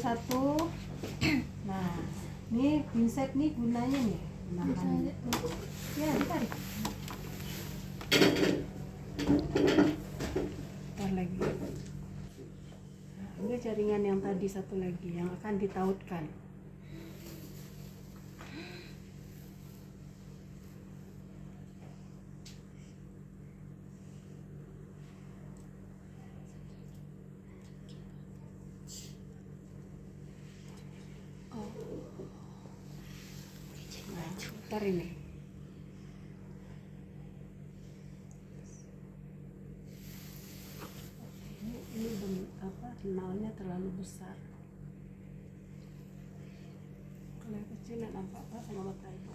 satu. Nah, ini pinset nih gunanya nih. Menahan. Ya, ditarik. Ntar lagi. Nah, ini jaringan yang tadi satu lagi yang akan ditautkan. Nah, ntar ini. Ini apa? Nolnya terlalu besar. Kalau yang kecil nggak nampak apa sama mata ibu.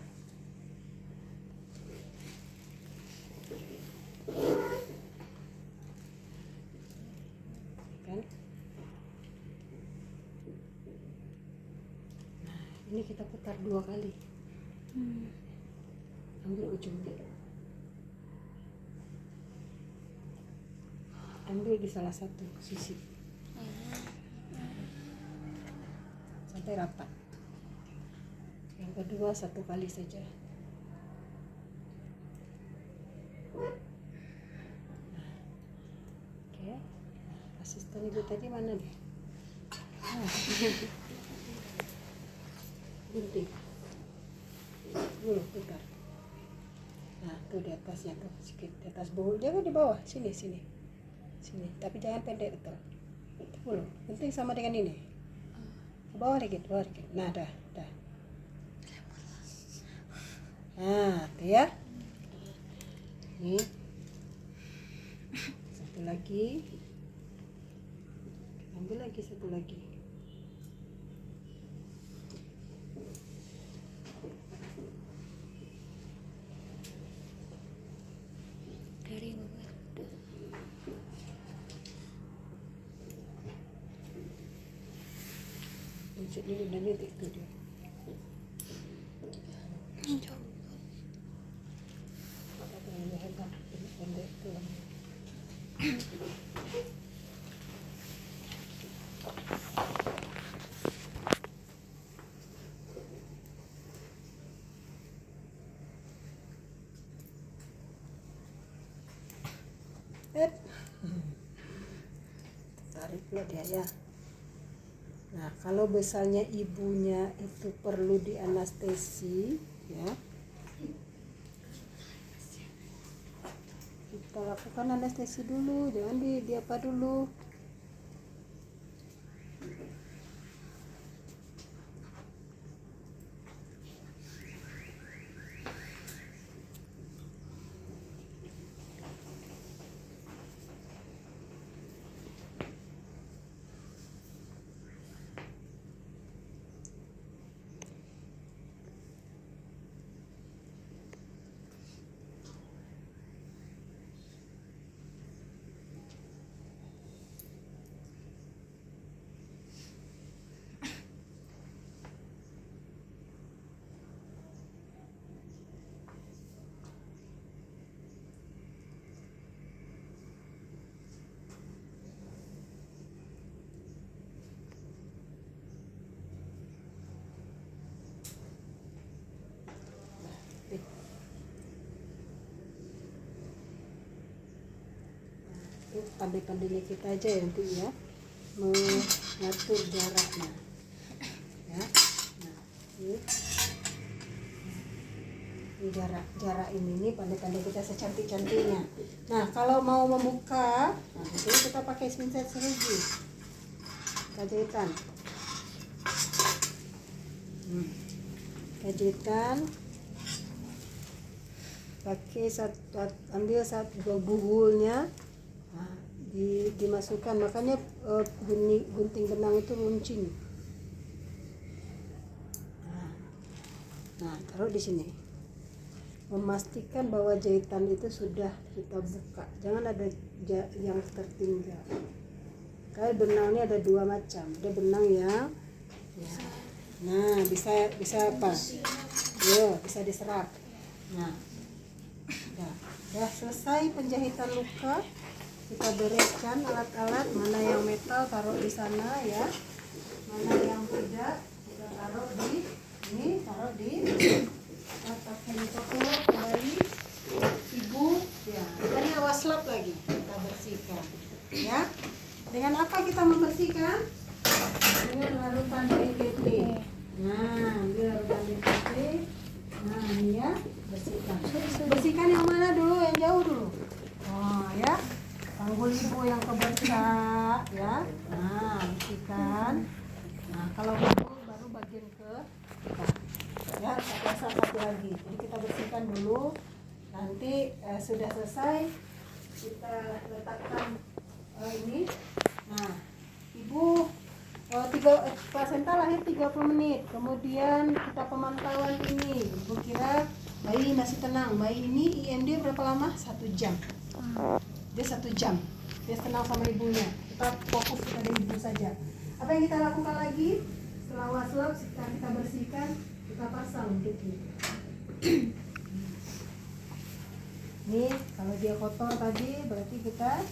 Kan? Nah, ini kita putar 2 kali. Ambil ujungnya. Ambil di salah satu sisi. Sampai rapat. Yang kedua 1 kali saja. Oke. Asisten ibu tadi mana deh? Gunting. Dulu putar. Nah, tuh di atasnya tuh sedikit di atas bawah. Jangan di bawah, sini. Tapi jangan pendek betul. Dulu. Gunting sama dengan ini. Ke bawah dikit. Nah, dah. Nah, tuh ya. Nih. Satu lagi. Ambil lagi satu lagi. Dari Ucap ini dan itu dia. Pendek tuh. Tarik pula dia ya. Nah, kalau misalnya ibunya itu perlu dianestesi ya, kita lakukan anestesi dulu, jangan di apa dulu. Pandai-pandainya kita aja ya nanti ya mengatur jaraknya ya. Nah, ini jarak ini pandai-pandai kita secantik-cantiknya. Nah, kalau mau membuka, nah itu kita pakai pinset serugi, kajetan, pakai ambil satu buhulnya. Nah, dimasukkan, makanya gunting benang itu runcing. Nah, taruh di sini. Memastikan bahwa jahitan itu sudah kita buka. Jangan ada yang tertinggal. Kayak benangnya ada 2 macam. Ada benang yang ya. Nah, bisa apa? Yo, bisa diserap. Nah, udah selesai penjahitan luka. Kita bereskan alat-alat, mana yang metal taruh di sana ya, mana sudah kita taruh di ini, taruh di atas handphone kembali. Ibu ya, tadi awas lap lagi kita bersihkan ya. Dengan apa kita membersihkan? Dengan larutan BCT. Nah, ini larutan BCT. Nah, ini ya, bersihkan. Bersihkan yang mana dulu? Yang jauh dulu. Oh ya, panggul ibu yang kebersih ya. Nah, bersihkan. Nah, kalau baru bagian ke kita. Ya, satu lagi. Jadi kita bersihkan dulu. Nanti sudah selesai kita letakkan ini. Nah, ibu placenta lahir 30 menit. Kemudian kita pemantauan ini. Ibu kira bayi masih tenang. Bayi ini IMD berapa lama? 1 jam. Dia 1 jam. Dia tenang sama ibunya. Kita fokus pada ibu saja. Apa yang kita lakukan lagi? Setelah waslap kita bersihkan, kita pasang gitu. Nih, kalau dia kotor tadi berarti kita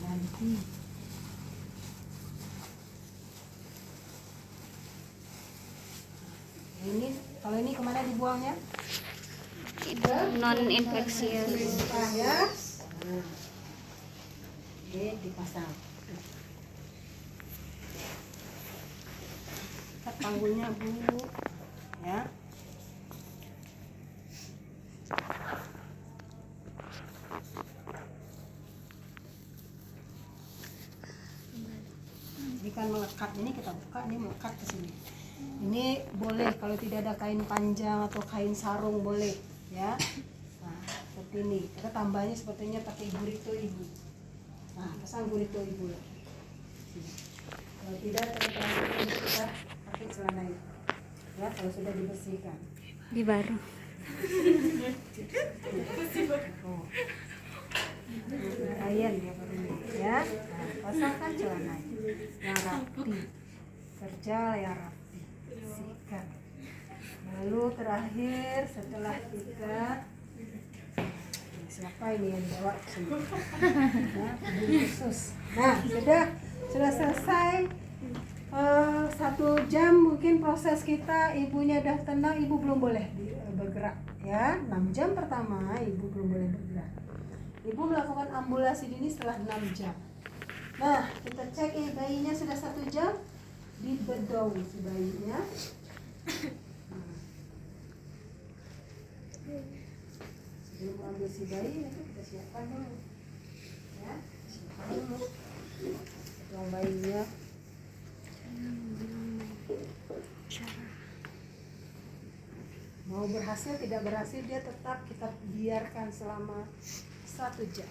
ganti. Ini kalau ini kemana dibuangnya? Non infeksius. Ya. Nah. Oke, dipasang. Ikat panggulnya Bu, ya. Ini kan melekat, ini kita buka, ini melekat ke sini. Ini boleh kalau tidak ada kain panjang atau kain sarung boleh, ya. Nah, seperti ini. Kita tambahnya sepertinya pakai gurito ibu. Nah, pasang gurito ibu. Kalau tidak kita pakai celana itu. Ya, kalau sudah dibersihkan. Di baru. Oh. Ayan ya baru ini, ya. Nah, pasangkan celana yang rapi, terjal yang rapi, sikat. Lalu terakhir setelah kita siapa ini yang bawa sini? Nah, khusus. Nah, sudah selesai. 1 jam mungkin proses kita, ibunya udah tenang, ibu belum boleh bergerak ya. 6 jam pertama ibu belum boleh bergerak. Ibu melakukan ambulasi dini setelah 6 jam. Nah, kita cek bayinya sudah 1 jam, dibedong si bayinya. Sebelum ambil si bayi, kita siapkan dulu. Ya, siapkan dulu. Bedong bayinya. Mau berhasil tidak berhasil dia tetap kita biarkan selama 1 jam.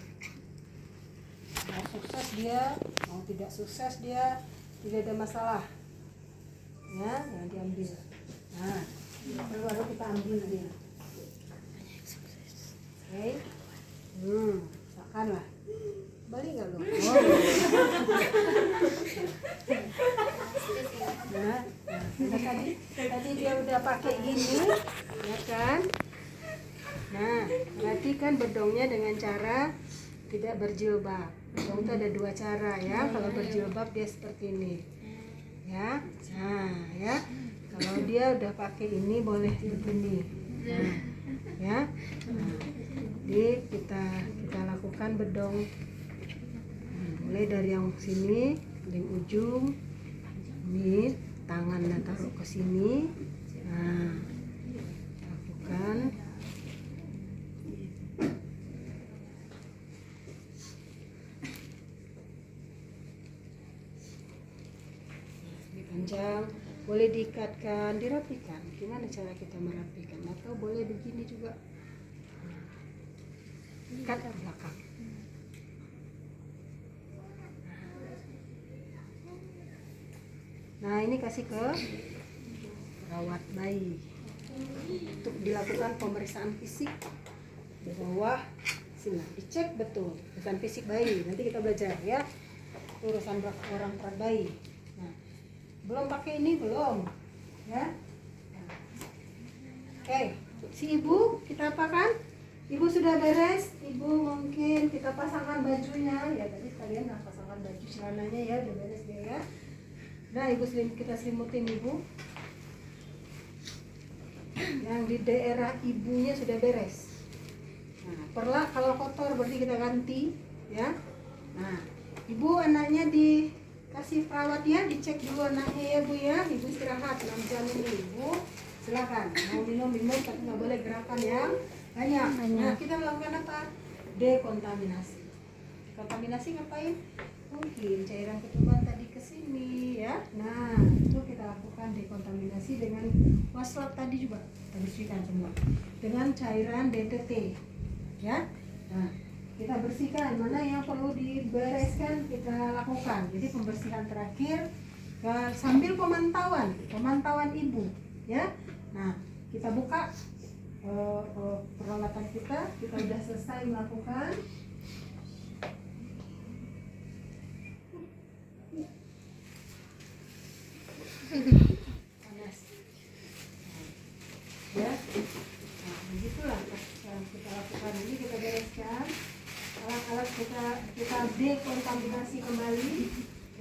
Mau sukses dia, mau tidak sukses dia, tidak ada masalah. Ya, yang diambil. Nah, baru kita ambil dia. Oke. Misalkan lah. Balik nggak lo? Oh. Nah, tadi dia udah pakai gini, ya kan? Nah, perhatikan bedongnya dengan cara tidak berjilbab. Bedong itu ada 2 cara ya. Kalau berjilbab dia seperti ini, ya. Nah, ya. Kalau dia udah pakai ini boleh begini, nah, ya. Nah, jadi kita lakukan bedong. Mulai dari yang sini, paling ujung. Ini tangannya taruh ke sini. Nah, lakukan. Panjang, boleh diikatkan, dirapikan. Gimana cara kita merapikan? Atau boleh begini juga. Ikat ke belakang. Nah, ini kasih ke perawat bayi untuk dilakukan pemeriksaan fisik di bawah sini. Dicek betul pemeriksaan fisik bayi. Nanti kita belajar ya urusan orang perawat bayi. Nah, belum pakai ini belum, ya. Nah. Oke, si ibu kita apakan? Ibu sudah beres. Ibu mungkin kita pasangkan bajunya. Ya tadi kalian pasangkan baju celananya ya, udah beres dia ya. Nah, kita selimutin ibu. Yang di daerah ibunya sudah beres. Nah, perlah kalau kotor berarti kita ganti, ya. Nah, ibu anaknya dikasih perawat ya, dicek dulu anaknya ya bu ya. Ibu istirahat 6 jam ini ibu. Silakan mau minum tapi nggak boleh gerakan yang banyak. Nah, kita melakukan apa? Dekontaminasi. Kontaminasi ngapain? Mungkin cairan ketuban tadi ke sini ya. Nah, itu kita lakukan dekontaminasi dengan waswap tadi juga kita bersihkan semua dengan cairan DTT ya. Nah, kita bersihkan mana yang perlu dibereskan kita lakukan. Jadi pembersihan terakhir sambil pemantauan ibu ya. Nah, kita buka peralatan kita udah selesai melakukan. Panas ya. Nah, begitulah yang kita lakukan. Ini kita bereskan alat-alat, kita dekontaminasi kembali.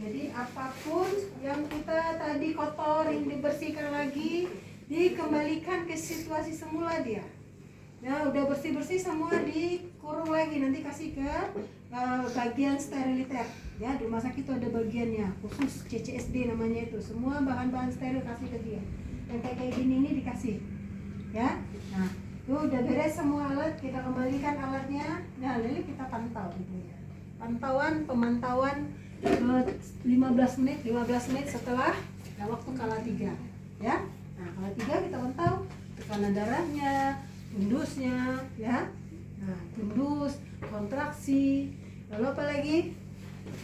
Jadi apapun yang kita tadi kotor yang dibersihkan lagi, dikembalikan ke situasi semula dia. Nah, udah bersih semua dikurung lagi, nanti kasih ke bagian steriliter. Ya, di rumah sakit itu ada bagiannya khusus CCSD namanya itu. Semua bahan-bahan steril kasih ke dia. Yang kayak gini ini dikasih. Ya. Nah, itu udah beres semua alat, kita kembalikan alatnya. Nah, lalu kita pantau ibunya. Pemantauan 15 menit setelah waktu kala 3. Ya. Nah, kala 3 kita pantau tekanan darahnya, tundusnya, ya. Nah, tundus, kontraksi, lalu apa lagi?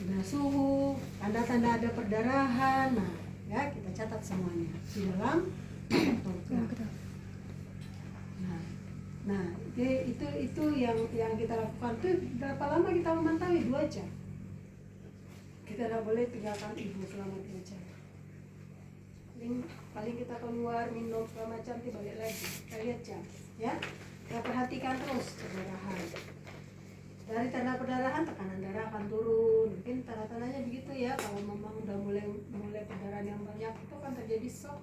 Nah, suhu, tanda-tanda ada perdarahan. Nah, ya kita catat semuanya di dalam program. Nah, itu yang kita lakukan. Itu berapa lama kita memantau? 2 jam. Kita tidak boleh tinggalkan ibu selama 2 jam. Paling kita keluar minum segala macam, balik lagi. Kita lihat jam, ya. Kita perhatikan terus perdarahan. Dari tanda perdarahan, tekanan darah akan turun. Mungkin tanda-tandanya begitu ya. Kalau memang udah mulai perdarahan yang banyak, itu kan terjadi shock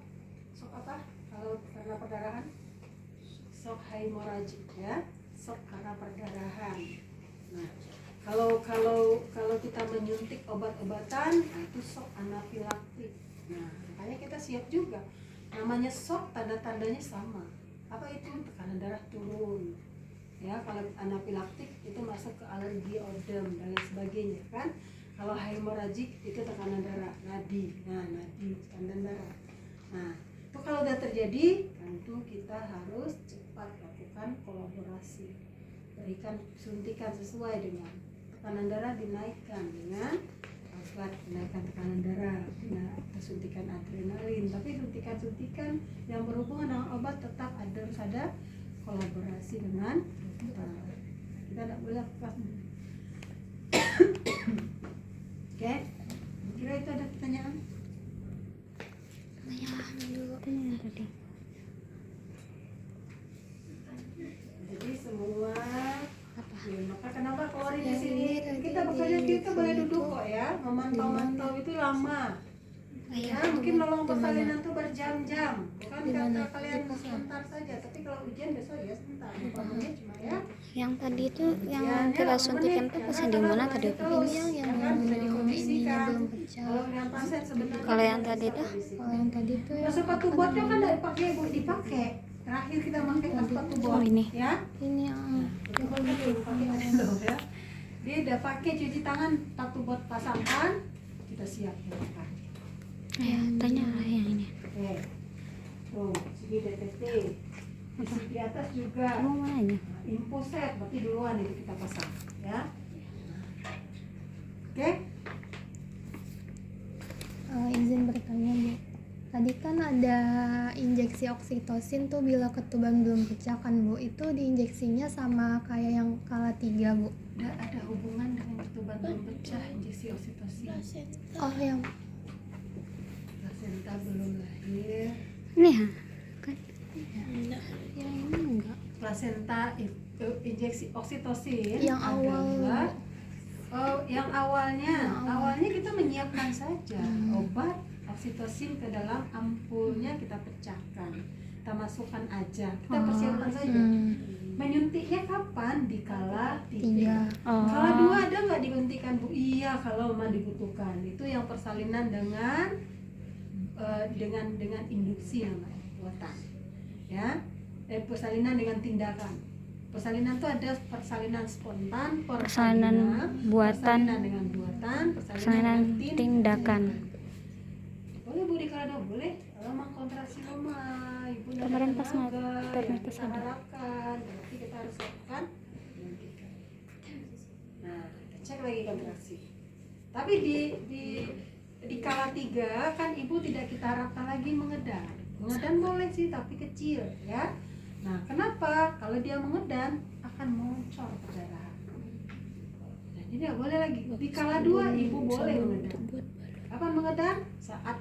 apa? Kalau karena perdarahan, shock hemorragik ya, shock karena perdarahan. Nah, kalau kita menyuntik obat-obatan, nah itu shock anafilaktik. Nah, makanya kita siap juga. Namanya shock, tanda-tandanya sama. Apa itu? Tekanan darah turun. Ya, kalau anafilaktik itu masuk ke alergi, odem dan lain sebagainya kan. Kalau hemorragik itu tekanan darah, nadi. Nah, nadi, tekanan darah. Nah, itu kalau udah terjadi, tentu kita harus cepat lakukan kolaborasi. Berikan suntikan sesuai dengan tekanan darah, dinaikkan dengan obat menaikkan tekanan darah, suntikan adrenalin. Tapi suntikan yang berhubungan dengan obat tetap harus ada kolaborasi dengan dokter. Kita tidak boleh lakukan. Oke, kira itu ada pertanyaan? Jadi semua ya, maka kenapa keluarin di sini? Kita bekerja, kita boleh duduk kok ya. Memantau itu lama. Ya, mungkin nolong persalinan itu berjam-jam. Bukan kata kalian sebentar saja, tapi kalau ujian besok ya sebentar. Menit cuma ya. Yang tadi itu yang kita suntikan tuh pasien di mana tadi itu? Bisa dikondisikan. Kalau yang pasien sebenarnya. Kalau yang tadi tuh? Nah, sepatu botnya kan dari dipakai. Terakhir kita pakai sepatu bot. Ini. Ya. Ini yang Coba dulu pakai dulu ya. Dia udah pakai cuci tangan, sepatu bot pasangkan, kita siap ya. ya, tanya lah yang ini. Oke. Tuh, sini DTT. Di atas juga. Mau mananya? Info set, berarti duluan itu kita pasang, ya. Oke. Izin bertanya Bu, tadi kan ada injeksi oksitosin tuh bila ketuban belum pecah kan Bu, itu diinjeksinya sama kayak yang kala 3 Bu? Ada hubungan dengan ketuban belum pecah injeksi oksitosin. Oh yang Plasenta belum lahir. Ini ya? Kan? yang ini enggak? Plasenta itu injeksi oksitosin Yang awal. adalah yang awalnya kita menyiapkan saja obat oksitosin ke dalam ampulnya, kita pecahkan, kita masukkan aja, kita persiapkan saja. Menyuntiknya kapan? Di kala 3. Kala 2 ada nggak disuntikan Bu? Iya, kalau memang dibutuhkan. Itu yang persalinan dengan induksi namanya, buatan. Ya, persalinan dengan tindakan. Persalinan itu ada persalinan spontan, Persalinan buatan, persalinan dengan buatan, persalinan dengan tindakan. Boleh Bu di kala 2 boleh. Kalau memang kontraksi lemah, ibu nggak ada Kemarin pas tenaga, ngatur yang pas kita ada. harapkan, berarti kita harus lakukan menyuntikkan. Nah, kita cek lagi kontraksi. Tapi di kala 3 kan ibu tidak kita harapkan lagi mengedan. Mengedan boleh sih, tapi kecil ya. Nah, kenapa? Kalau dia mengedan akan moncor perdarahan. Jadi tidak boleh lagi. Di kala 2 ibu boleh mengedan. Kapan mengedan? Saat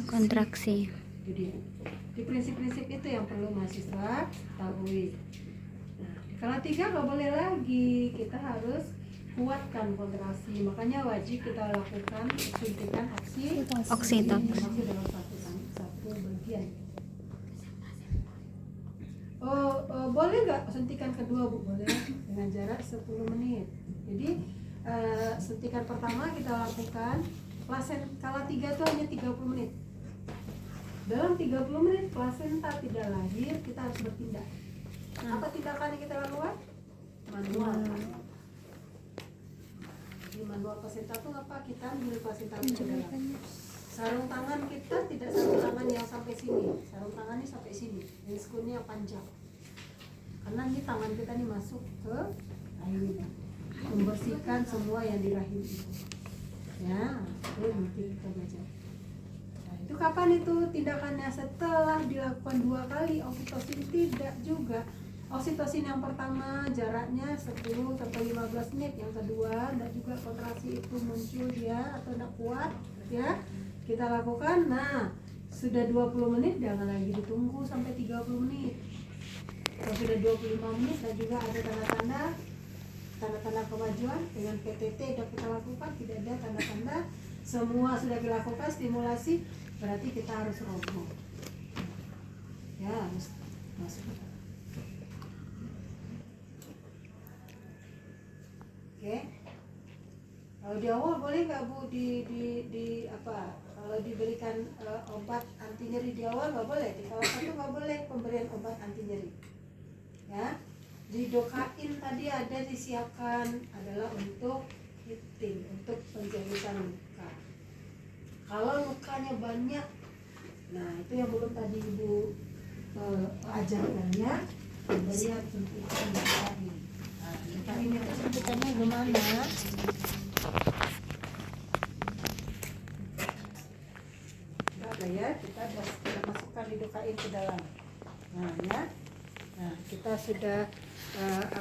kontraksi. Itu dia. Di prinsip-prinsip itu yang perlu mahasiswa ketahui. Nah, di kala 3 nggak boleh lagi. Kita harus kuatkan kontraksi. Makanya wajib kita lakukan suntikan Oksitosin. masih dalam satu bagian. Boleh nggak suntikan kedua Bu? Boleh, dengan jarak 10 menit. Jadi suntikan pertama kita lakukan kala 3 itu hanya 30 menit. Dalam 30 menit plasenta tidak lahir, kita harus bertindak. Apa tindakan yang kita lakukan? Manual. Jadi manual plasenta itu apa? Kita ambil plasenta ke dalam. Sarung tangan kita tidak sarung tangan yang sampai sini. Sarung tangannya sampai sini. Ini skunnya panjang. Karena ini tangan kita nih masuk ke rahim, membersihkan semua yang di rahim itu. Ya, itu nanti kita baca. Nah, itu kapan itu tindakannya? Setelah dilakukan 2 kali oksitosin tidak juga. Oksitosin yang pertama jaraknya 10 sampai 15 menit, yang kedua tidak juga kontraksi itu muncul dia atau tidak kuat ya. Kita lakukan. Nah, sudah 20 menit jangan lagi ditunggu sampai 30 menit. Kalau sudah 25 menit dan juga ada tanda-tanda kemajuan dengan PTT sudah kita lakukan, tidak ada tanda-tanda, semua sudah dilakukan stimulasi, berarti kita harus roboh. Ya, harus masuk. Oke. Kalau di awal boleh nggak Bu di apa? Kalau diberikan obat anti nyeri di awal nggak boleh. Di kala 1 nggak boleh pemberian obat anti nyeri. Ya, di dokain tadi ada disiapkan adalah untuk healing, untuk penjahitan luka. Kalau lukanya banyak, nah itu yang belum tadi Ibu ajarkan ya, pemberian suntikan dokain. Nah, kita ini suntikannya gimana? Ada ya, kita masukkan di dokain ke dalam. Nah ya. Nah, kita sudah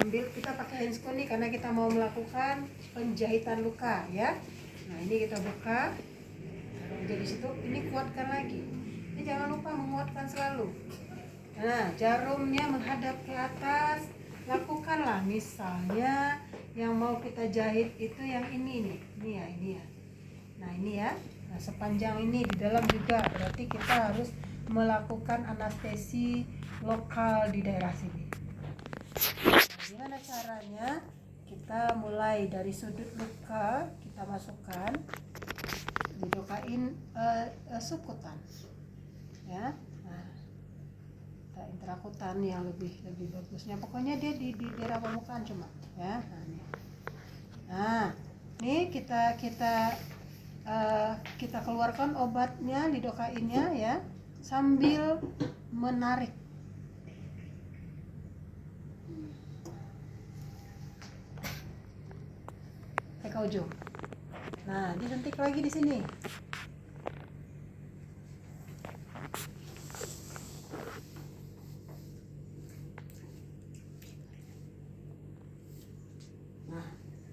ambil, kita pakai handscoon nih karena kita mau melakukan penjahitan luka ya. Nah, ini kita buka. Jadi situ ini kuatkan lagi. Ini jangan lupa menguatkan selalu. Nah, jarumnya menghadap ke atas. Lakukanlah misalnya yang mau kita jahit itu yang ini nih. Ini ya. Nah, ini ya. Nah, sepanjang ini di dalam juga berarti kita harus melakukan anestesi lokal di daerah sini. Nah, gimana caranya? Kita mulai dari sudut luka, kita masukkan, didokain sukutan, ya. Nah, kita intrakutan yang lebih bagusnya. Pokoknya dia di daerah permukaan cuma, ya. Nah, ini kita keluarkan obatnya, didokainnya ya, sambil menarik. Ke ujung. Nah, disuntik lagi di sini. Nah,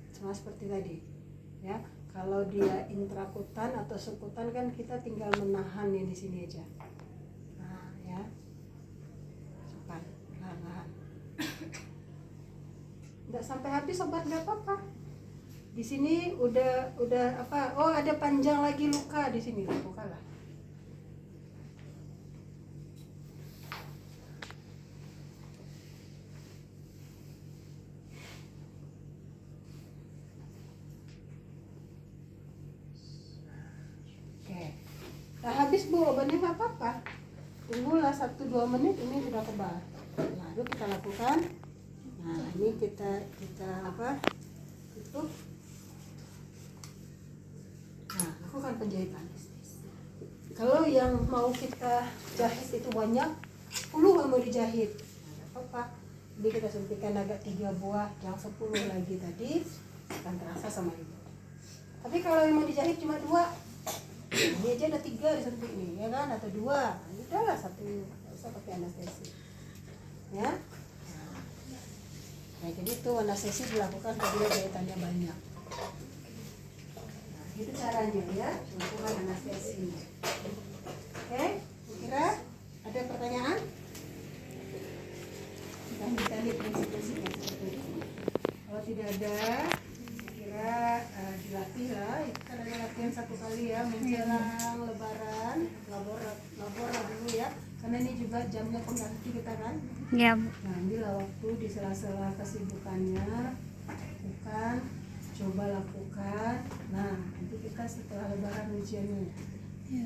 sama seperti tadi. Ya, kalau dia intrakutan atau sukutan kan kita tinggal menahan yang di sini aja. Nah, ya. Sukan, nahan. Nggak sampai habis obat nggak apa-apa. Di sini udah apa? Oh, ada panjang lagi luka di sini. Buka lah. Oke. Nah, habis Bu, obatnya nggak apa-apa. Tunggulah 1-2 menit, ini sudah kebal. Nah, itu kita lakukan. Nah, ini kita apa? Tutup. Nah, lakukan penjahitan. Kalau yang mau kita jahit itu banyak, 10 yang mau dijahit. Nah, apa? Jadi kita suntikan agak 3 buah, yang 10 lagi tadi akan terasa sama ibu. Tapi kalau yang mau dijahit cuma 2, ini aja ada 3 disuntik nih, ya kan? Atau 2, nah, udahlah 1, nggak usah pakai anestesi. Ya. Nah, jadi itu anestesi dilakukan apabila jahitannya banyak. Nah, itu caranya ya, lakukan anestesi. Oke, kira ada pertanyaan? Kita lihat prinsip-prinsipnya seperti itu. Kalau tidak ada, kira dilatih lah. Itu kan ada latihan 1 kali ya, menjelang Lebaran, labor dulu ya. Karena ini juga jamnya pengganti kita kan. Ya Bu. Nah, ambillah waktu di sela-sela kesibukannya, lakukan, coba lakukan. Nah, nanti kita setelah Lebaran ujiannya. Ya.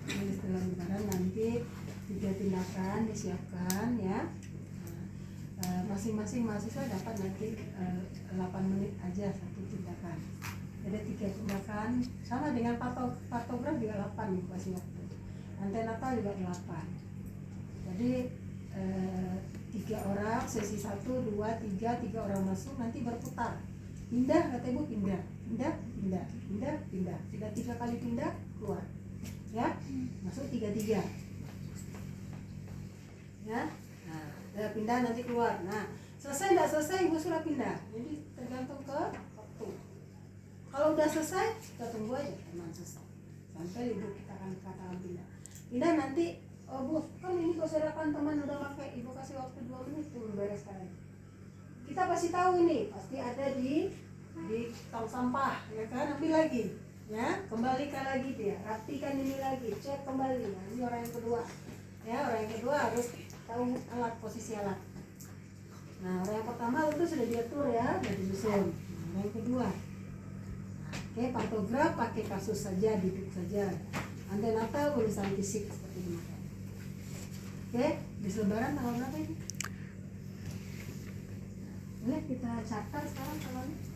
Jadi setelah Lebaran nanti 3 tindakan disiapkan ya. Nah, masing-masing mahasiswa dapat nanti 8 menit aja 1 tindakan. Ada 3 tindakan, sama dengan patograf juga 8 nih masih waktu. Antenatal juga 8. Jadi 3 orang, sesi 1, 2, 3 orang masuk, nanti berputar. Pindah, kata ibu, pindah. Sudah 3 kali pindah, keluar. Ya, masuk 3. Ya, nah, pindah nanti keluar. Nah, selesai enggak selesai, ibu sudah pindah. Jadi tergantung ke waktu. Kalau udah selesai, kita tunggu aja teman selesai. Sampai ibu kita akan katakan pindah. Pindah nanti, oh Bu, kan ini berserakan teman udah pakai, ibu kasih waktu 2 menit tuh bereskan. Kita pasti tahu ini, pasti ada di tong sampah, ya kan? Ambil lagi, ya, kembalikan lagi dia, rapikan ini lagi, cek kembali. Nah, ini orang yang kedua, ya, orang yang kedua harus tahu alat, posisi alat. Nah, orang yang pertama itu sudah diatur ya, sudah disusun. Nah, orang yang kedua, oke, pantograf pakai kasus saja, duduk saja. Antenatal tulisan fisik seperti ini. Oke, di Lebaran tanggal berapa ini? Boleh kita catat sekarang tanggalnya?